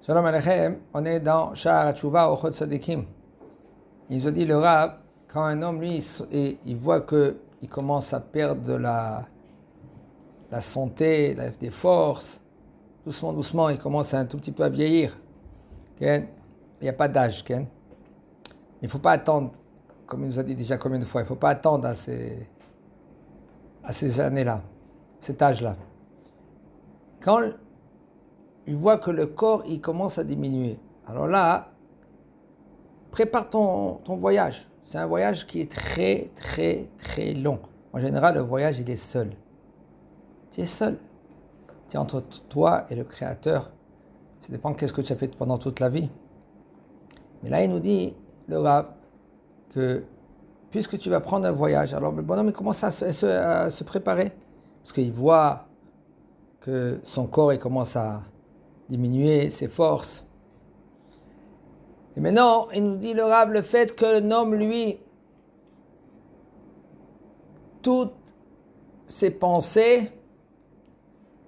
Shalom Aleichem, on est dans Sha'ar HaTshuva Ochot Tzadikim. Il nous a dit le Rav, quand un homme, lui, il voit qu'il commence à perdre la santé, des forces, doucement, il commence un tout petit peu à vieillir. Il n'y a pas d'âge. Il ne faut pas attendre, comme il nous a dit déjà combien de fois, il ne faut pas attendre à ces années-là, cet âge-là. Quand il voit que le corps, il commence à diminuer. Alors là, prépare ton voyage. C'est un voyage qui est très, très, très long. En général, le voyage, il est seul. Tu es seul. Tu es entre toi et le Créateur. Ça dépend de ce que tu as fait pendant toute la vie. Mais là, il nous dit, le Rav, que puisque tu vas prendre un voyage, alors le bonhomme, il commence à se préparer. Parce qu'il voit que son corps, il commence à diminuer ses forces. Et maintenant, il nous dit le Rav, le fait que l'homme, lui, toutes ses pensées,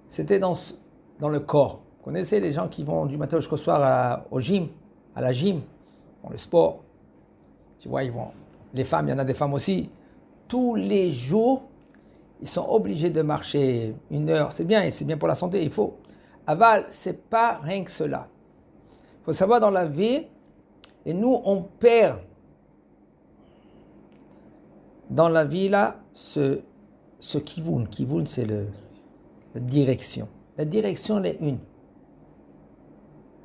c'était dans le corps. Vous connaissez les gens qui vont du matin jusqu'au soir au gym, à la gym, dans le sport. Tu vois, ils vont. Les femmes, il y en a des femmes aussi. Tous les jours, ils sont obligés de marcher 1 heure. C'est bien, et c'est bien pour la santé, il faut. Aval, c'est pas rien que cela. Il faut savoir dans la vie, et nous, on perd dans la vie là ce kivun. Kivun, c'est la direction. La direction, elle est une.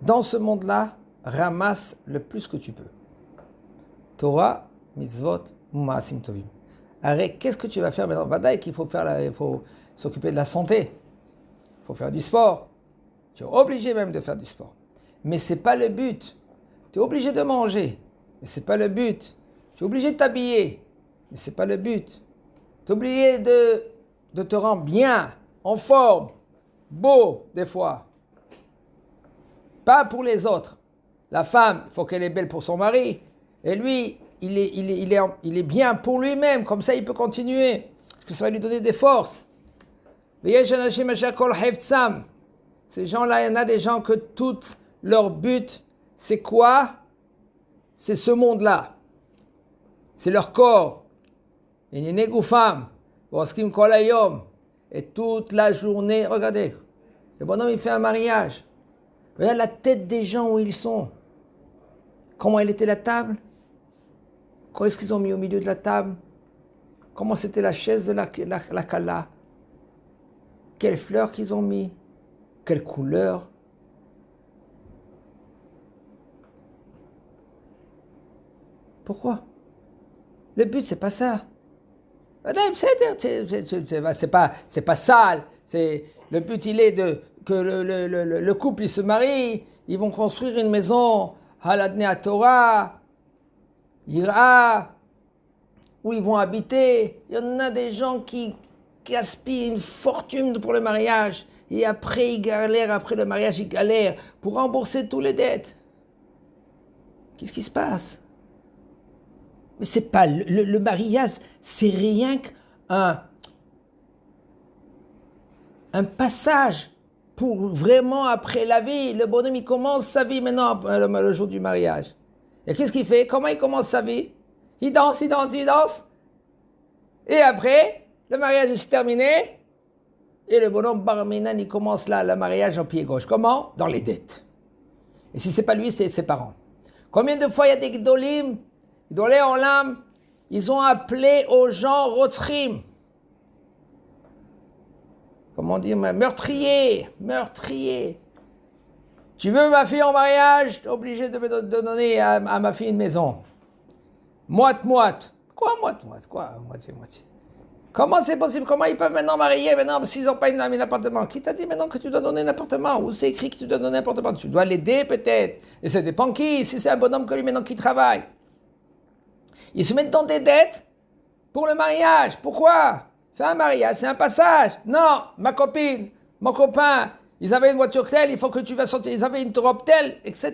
Dans ce monde-là, ramasse le plus que tu peux. Torah, mitzvot, ma'asim tovim. Arrête, qu'est-ce que tu vas faire maintenant? Vadaï qu'il faut faire, il faut s'occuper de la santé. Il faut faire du sport. Tu es obligé même de faire du sport. Mais ce n'est pas le but. Tu es obligé de manger. Mais ce n'est pas le but. Tu es obligé de t'habiller. Mais ce n'est pas le but. Tu es obligé de te rendre bien, en forme, beau des fois. Pas pour les autres. La femme, il faut qu'elle est belle pour son mari. Et lui, il est bien pour lui-même. Comme ça, il peut continuer. Parce que ça va lui donner des forces. Ces gens-là, il y en a des gens que tout leur but, c'est quoi? C'est ce monde-là. C'est leur corps. Et toute la journée, regardez, le bonhomme, il fait un mariage. Regarde la tête des gens où ils sont. Comment elle était la table? Quand est-ce qu'ils ont mis au milieu de la table? Comment c'était la chaise de la kala? Quelles fleurs qu'ils ont mis? Quelle couleur? Pourquoi? Le but, c'est pas ça. C'est pas sale. Le but, il est que le couple, il se marie. Ils vont construire une maison Haladnei Torah, Yira, où ils vont habiter. Il y en a des gens qui gaspillent une fortune pour le mariage. Et après, ils galèrent, après le mariage, ils galèrent pour rembourser toutes les dettes. Qu'est-ce qui se passe? Mais c'est pas le mariage, c'est rien qu'un passage pour vraiment après la vie. Le bonhomme, il commence sa vie maintenant, le jour du mariage. Et qu'est-ce qu'il fait? Comment il commence sa vie? Il danse. Et après, le mariage est terminé. Et le bonhomme Barminan, il commence là, le mariage en pied gauche. Comment? Dans les dettes. Et si c'est pas lui, c'est ses parents. Combien de fois il y a des gdolim, gdolé olam, ils ont appelé aux gens rotzrim. Comment dire? Meurtrier. Tu veux ma fille en mariage? Tu es obligé de donner à ma fille une maison. Moite. Quoi, moite? Quoi, moitié? Comment c'est possible? Comment ils peuvent maintenant marier maintenant s'ils n'ont pas un appartement? Qui t'a dit maintenant que tu dois donner un appartement? Où c'est écrit que tu dois donner un appartement? Tu dois l'aider peut-être. Et ça dépend qui. Si c'est un bonhomme que lui maintenant qui travaille. Ils se mettent dans des dettes pour le mariage. Pourquoi? C'est un mariage, c'est un passage. Non, ma copine, mon copain, ils avaient une voiture telle, il faut que tu vas sortir. Ils avaient une robe telle, etc.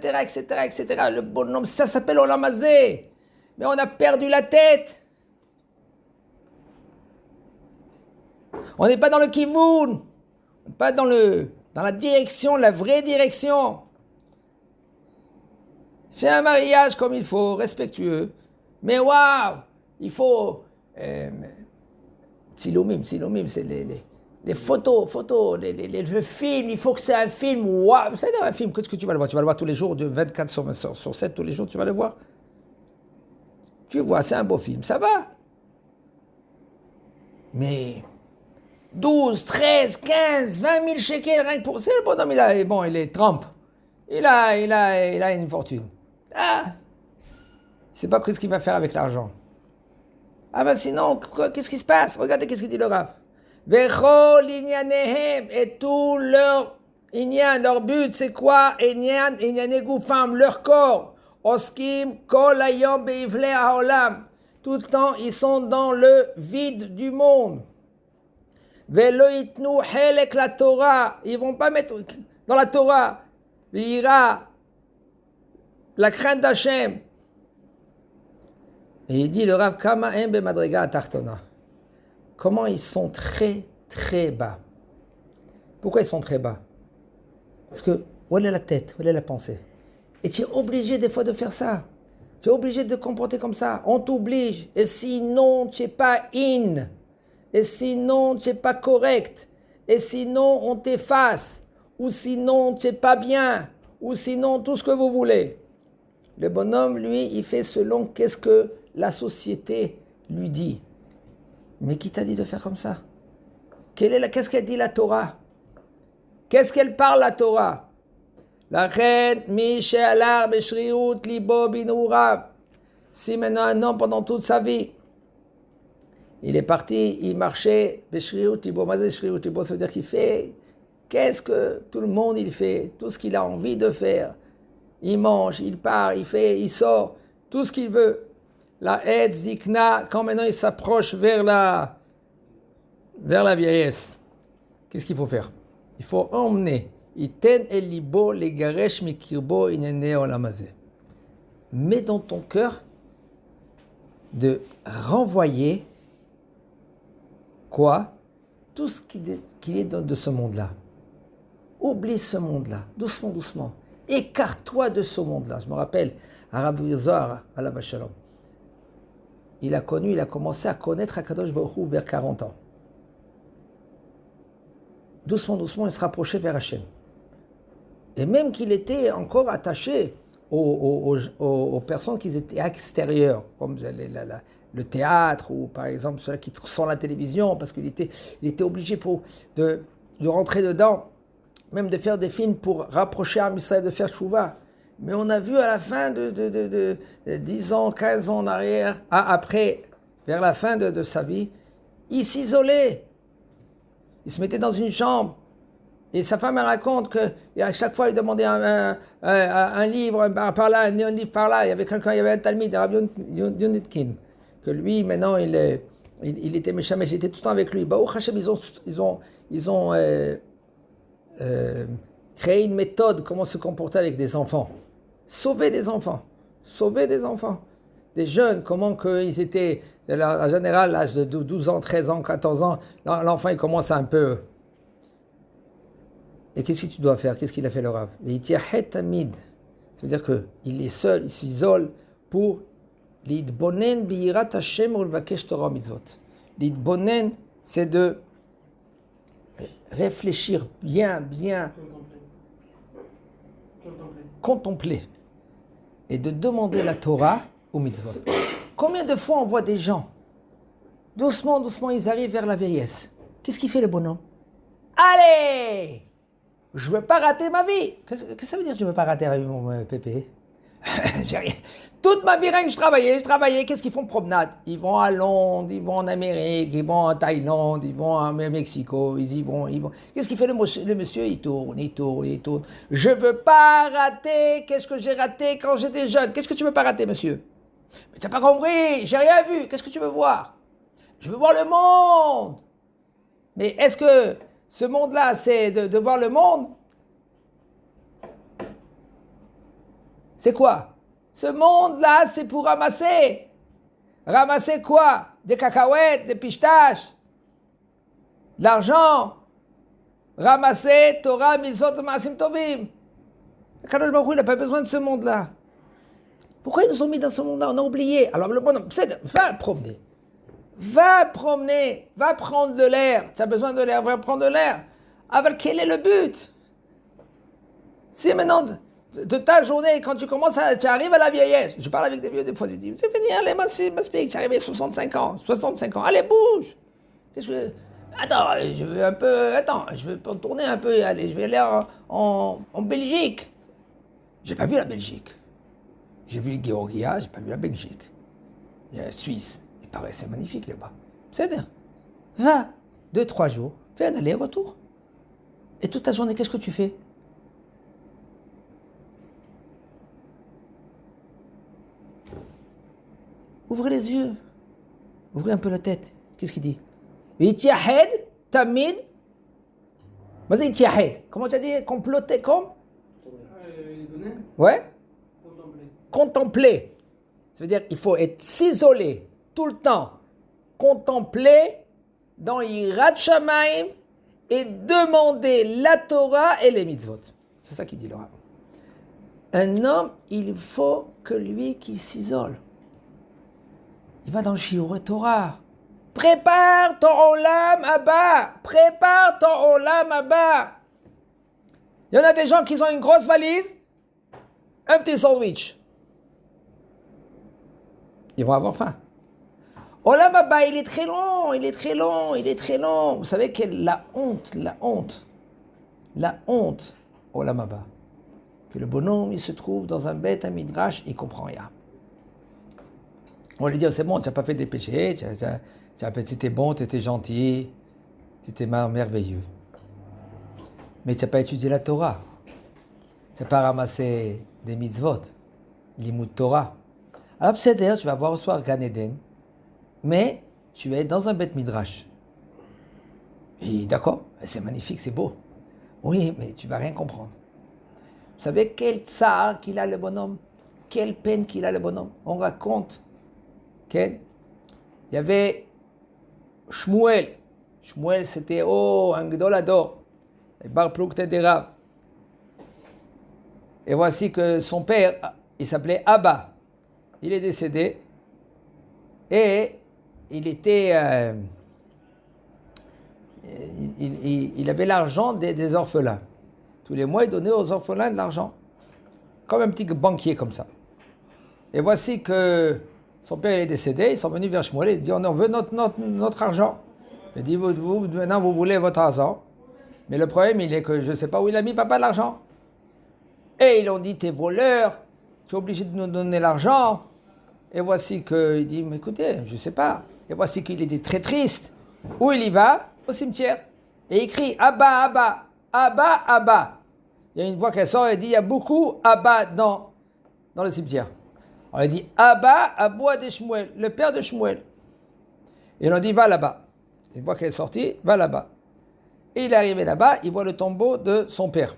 Le bonhomme, ça s'appelle Olam Hazeh. Mais on a perdu la tête. On n'est pas dans le kivoun, pas dans la direction, la vraie direction. Fais un mariage comme il faut, respectueux. Mais waouh, il faut... Silomim, c'est les photos, les films, il faut que c'est un film, waouh, c'est un film, qu'est-ce que tu vas le voir? Tu vas le voir tous les jours, de 24 sur 7, tous les jours, tu vas le voir. Tu vois, c'est un beau film, ça va. Mais 12, 13, 15, 20 000 shekels, rien que pour... C'est le bonhomme, il est Trump. Il a une fortune. Ah, il ne sait pas ce qu'il va faire avec l'argent. Ah ben sinon, qu'est-ce qui se passe? Regardez qu'est-ce qu'il dit le Rav. Vechol inyanehem, et tout leur inyan, leur but, c'est quoi? Inyane gufam, leur corps. Oskim kol hayom beivle haolam. Tout le temps, ils sont dans le vide du monde. Velo itnu helek la Torah. Ils vont pas mettre dans la Torah. L'ira, la crainte d'Hachem. Et il dit le Rav Kama Embe Madriga Tartona. Comment ils sont très très bas. Pourquoi ils sont très bas? Parce que, où est la tête, où est la pensée? Et tu es obligé des fois de faire ça. Tu es obligé de te comporter comme ça. On t'oblige. Et sinon, tu n'es pas in. Et sinon, tu n'es pas correct. Et sinon, on t'efface. Ou sinon, tu n'es pas bien. Ou sinon, tout ce que vous voulez. Le bonhomme, lui, il fait selon qu'est-ce que la société lui dit. Mais qui t'a dit de faire comme ça? Qu'est-ce qu'elle dit la Torah? Qu'est-ce qu'elle parle la Torah? La reine, Mishéalar, Beshriut, Libo, Binourav. Si maintenant un homme pendant toute sa vie, il est parti, il marchait, Beshriut, Libo, Mazé, Shriut, Libo, ça veut dire qu'il fait, qu'est-ce que tout le monde il fait? Tout ce qu'il a envie de faire. Il mange, il part, il fait, il sort, tout ce qu'il veut. La aide, Zikna, quand maintenant il s'approche vers la vieillesse, qu'est-ce qu'il faut faire? Il faut emmener. Iten elibo le garesh mikirbo inene olamazé. Mets dans ton cœur de renvoyer quoi? Tout ce qui est de ce monde-là. Oublie ce monde-là, doucement, doucement. Écarte-toi de ce monde-là. Je me rappelle, Arav Zohar, Alav Shalom. Il a commencé à connaître Akadosh Baruch Hu vers 40 ans. Doucement, doucement, il se rapprochait vers Hachem. Et même qu'il était encore attaché aux personnes qui étaient extérieures, comme le théâtre, ou par exemple ceux qui sont à la télévision, parce qu'il était obligé de rentrer dedans, même de faire des films pour rapprocher Am Yisraël, de faire tchouva. Mais on a vu à la fin de 10 ans, 15 ans en arrière, après, vers la fin de sa vie, il s'isolait. Il se mettait dans une chambre. Et sa femme elle raconte qu'à chaque fois, il demandait un livre par là, un livre par là. Il y avait quelqu'un, il y avait un talmid, Rav Yonitkin, que lui, maintenant, il était méchant, mais j'étais tout le temps avec lui. Baruch Hashem, ils ont créé une méthode, comment se comporter avec des enfants. Sauver des enfants. Des jeunes, comment qu'ils étaient, en général, l'âge de 12 ans, 13 ans, 14 ans, l'enfant, il commence un peu... Et qu'est-ce que tu dois faire? Qu'est-ce qu'il a fait le Rav? Ça veut dire qu'il est seul, il s'isole pour l'idbonen biyirat Hashem ou l'vakesh Torah mitzvot. L'idbonen, c'est de réfléchir bien, contempler et de demander la Torah au mitzvot. Combien de fois on voit des gens, doucement, ils arrivent vers la vieillesse. Qu'est-ce qu'il fait le bonhomme? Allez! Je ne veux pas rater ma vie. Qu'est-ce que ça veut dire, je ne veux pas rater ma vie, mon pépé? J'ai rien. Toute ma vie, rien que je travaillais. Qu'est-ce qu'ils font? Promenade. Ils vont à Londres, ils vont en Amérique, ils vont en Thaïlande, ils vont à Mexico, ils y vont. Qu'est-ce qu'il fait le monsieur? Il tourne. Je ne veux pas rater. Qu'est-ce que j'ai raté quand j'étais jeune? Qu'est-ce que tu ne veux pas rater, monsieur? Mais tu n'as pas compris, j'ai rien vu. Qu'est-ce que tu veux voir? Je veux voir le monde. Mais est-ce que ce monde-là, c'est de voir le monde? C'est quoi? Ce monde-là, c'est pour ramasser. Ramasser quoi? Des cacahuètes, des pistaches, de l'argent. Ramasser Torah, Mitzvot, Maasim Tovim. Kadosh Baruch Hu, il n'a pas besoin de ce monde-là. Pourquoi ils nous ont mis dans ce monde-là? On a oublié. Alors le bonhomme, va promener. Va promener. Va prendre de l'air. Tu as besoin de l'air, va prendre de l'air. Alors quel est le but? Si maintenant, de ta journée, quand tu arrives à la vieillesse, je parle avec des vieux des fois, je dis, c'est fini, allez, m'aspique, tu es arrivé à 65 ans, allez, bouge. Attends, je veux tourner un peu, allez, je vais aller en Belgique. J'ai pas vu la Belgique. J'ai vu Géorgia, j'ai pas vu la Belgique. Il y a la Suisse, il paraît c'est magnifique là-bas. C'est-à-dire, va 2-3 jours, fais un aller-retour. Et toute ta journée, qu'est-ce que tu fais? Ouvrez les yeux. Ouvrez un peu la tête. Qu'est-ce qu'il dit? Itiahed, tamid. Vas-y, itiahed. Comment tu as dit? Comploter comme? Ouais? Contempler. Ça veut dire qu'il faut être s'isoler tout le temps. Contempler dans Yirat Shamayim et demander la Torah et les mitzvot. C'est ça qu'il dit le Rav. Un homme, il faut que lui qui s'isole. Il va dans le Shiur Torah. Prépare ton Olam Haba. Prépare ton Olam Haba. Il y en a des gens qui ont une grosse valise, un petit sandwich. Ils vont avoir faim. Olam Haba, il est très long, il est très long, il est très long. Vous savez quelle la honte, Olam Haba. Que le bonhomme, il se trouve dans un bête, un midrash, il comprend rien. On lui dit, c'est bon, tu n'as pas fait des péchés, tu étais bon, tu étais gentil, tu étais merveilleux. Mais tu n'as pas étudié la Torah. Tu n'as pas ramassé des mitzvot, l'imout Torah. Alors, c'est-à-dire, tu vas voir au soir Gan Eden, mais tu vas être dans un bête midrash. Et d'accord, c'est magnifique, c'est beau. Oui, mais tu ne vas rien comprendre. Vous savez quel tsar qu'il a le bonhomme? Quelle peine qu'il a le bonhomme? On raconte qu'il y avait Shmuel. Shmuel, c'était un gdolador, bar plukte des Rav. Et voici que son père, il s'appelait Abba. Il est décédé et il était, il avait l'argent des orphelins. Tous les mois, il donnait aux orphelins de l'argent, comme un petit banquier comme ça. Et voici que son père il est décédé, ils sont venus vers Shmuel, ils disent on veut notre argent. Il dit maintenant vous voulez votre argent, mais le problème il est que je ne sais pas où il a mis papa l'argent. Et ils ont dit t'es voleur, tu es obligé de nous donner l'argent. Et voici qu'il dit mais écoutez, je ne sais pas. Et voici qu'il était très triste. Où il y va? Au cimetière. Et il crie Abba, Abba, Abba, Abba. Il y a une voix qui sort et dit il y a beaucoup Abba dans le cimetière. On lui dit Abba, Aboua de Shmuel, le père de Shmuel. Et on lui dit va là-bas. Une voix qui est sortie, va là-bas. Et il est arrivé là-bas, il voit le tombeau de son père.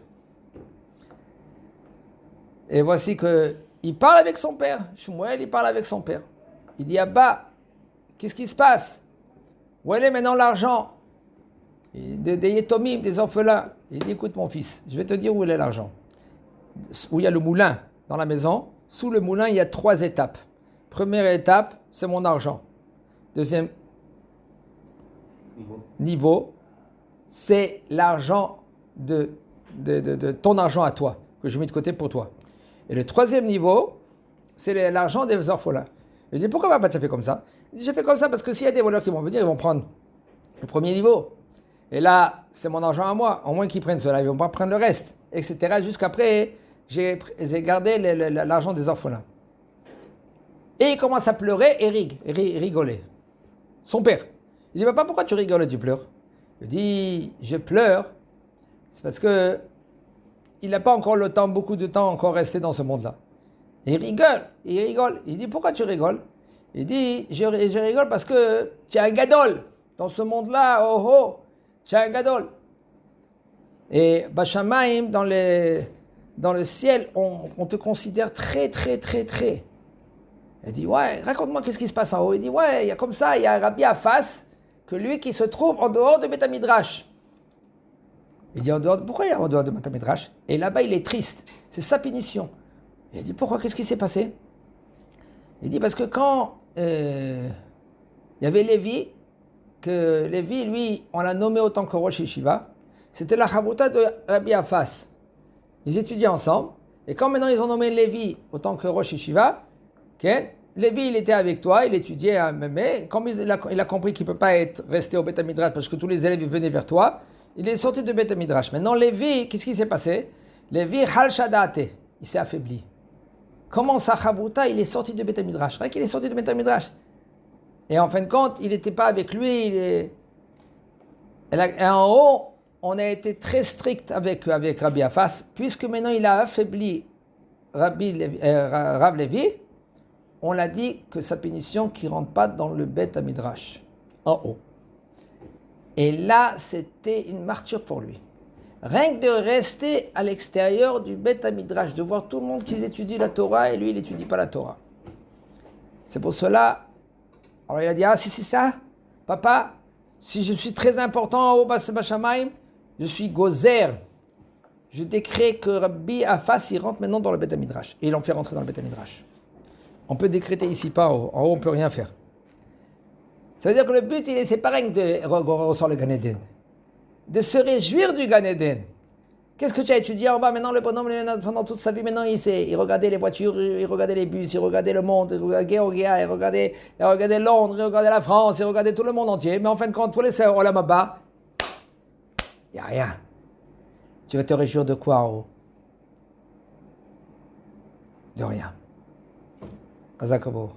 Et voici qu'il parle avec son père. Shmuel, il parle avec son père. Il dit Abba, qu'est-ce qui se passe? Où est maintenant l'argent des Yetomim, des orphelins? Il dit écoute mon fils, je vais te dire où est l'argent. Où il y a le moulin dans la maison. Sous le moulin, il y a 3 étapes. Première étape, c'est mon argent. Deuxième niveau, c'est l'argent de ton argent à toi, que je mets de côté pour toi. Et le troisième niveau, c'est l'argent des orphelins. Je dis, pourquoi papa tu as fait comme ça? Il dit, j'ai fait comme ça parce que s'il y a des voleurs qui vont venir, ils vont prendre le premier niveau. Et là, c'est mon argent à moi. Au moins qu'ils prennent cela, ils ne vont pas prendre le reste, etc. Jusqu'après, j'ai gardé l'argent des orphelins. Et il commence à pleurer et rigoler. Son père. Il dit, papa, pourquoi tu rigoles et tu pleures? Il dit, je pleure, c'est parce que il n'a pas encore beaucoup de temps encore resté dans ce monde-là. Et il rigole. Il dit, pourquoi tu rigoles? Il dit, je rigole parce que tu es un gadol. Dans ce monde-là, tu es un gadol. Et Bashamaim, dans le ciel, on te considère très, très, très, très. Il dit, ouais, raconte-moi qu'est-ce qui se passe en haut. Il dit, ouais, il y a comme ça, il y a Rabbi Afas, que lui qui se trouve en dehors de Beth Midrash. Il dit, pourquoi il est en dehors de Beth Midrash? Et là-bas, il est triste. C'est sa punition. Il dit, pourquoi? Qu'est-ce qui s'est passé? Il dit parce que quand il y avait Lévi, que Lévi, lui, on l'a nommé autant que Rosh Yeshiva, c'était la chavruta de Rabbi Afas. Ils étudiaient ensemble, et quand maintenant ils ont nommé Lévi autant que Rosh Yeshiva, okay, Lévi, il était avec toi, il étudiait à Mémé, comme il a compris qu'il ne peut pas rester au Beth Midrash parce que tous les élèves ils venaient vers toi, il est sorti de Beth Midrash. Maintenant, Lévi, qu'est-ce qui s'est passé? Lévi, Hal Shadate, il s'est affaibli. Comment sa chavruta, il est sorti de Beth Midrash? C'est vrai qu'il est sorti de Beth Midrash. Et en fin de compte, il n'était pas avec lui. Et en haut, on a été très strict avec Rabbi Afas, puisque maintenant il a affaibli Rav Lévi, on l'a dit que sa punition qui ne rentre pas dans le Beth Midrash, en haut. Et là, c'était une martyre pour lui. Rien que de rester à l'extérieur du Beth Midrash, de voir tout le monde qui étudie la Torah et lui, il n'étudie pas la Torah. C'est pour cela, alors il a dit, ah si c'est ça, papa, si je suis très important au Bashamayim, je suis gozer. Je décrète que Rabbi Afas, il rentre maintenant dans le Beth Midrash. Et il en fait rentrer dans le Beth Midrash. On peut décréter ici, pas en haut. En haut, on ne peut rien faire. Ça veut dire que le but, c'est pas rien de ressort le Gan Eden. De se réjouir du Gan Eden. Qu'est-ce que tu as étudié en bas? Maintenant, le bonhomme, pendant toute sa vie, maintenant, il regardait les voitures, il regardait les bus, il regardait le monde, il regardait Géorgia, il regardait Londres, il regardait la France, il regardait tout le monde entier. Mais en fin de compte, tous les sœurs, Olam Haba, il n'y a rien. Tu vas te réjouir de quoi en haut? De rien. Azakobo.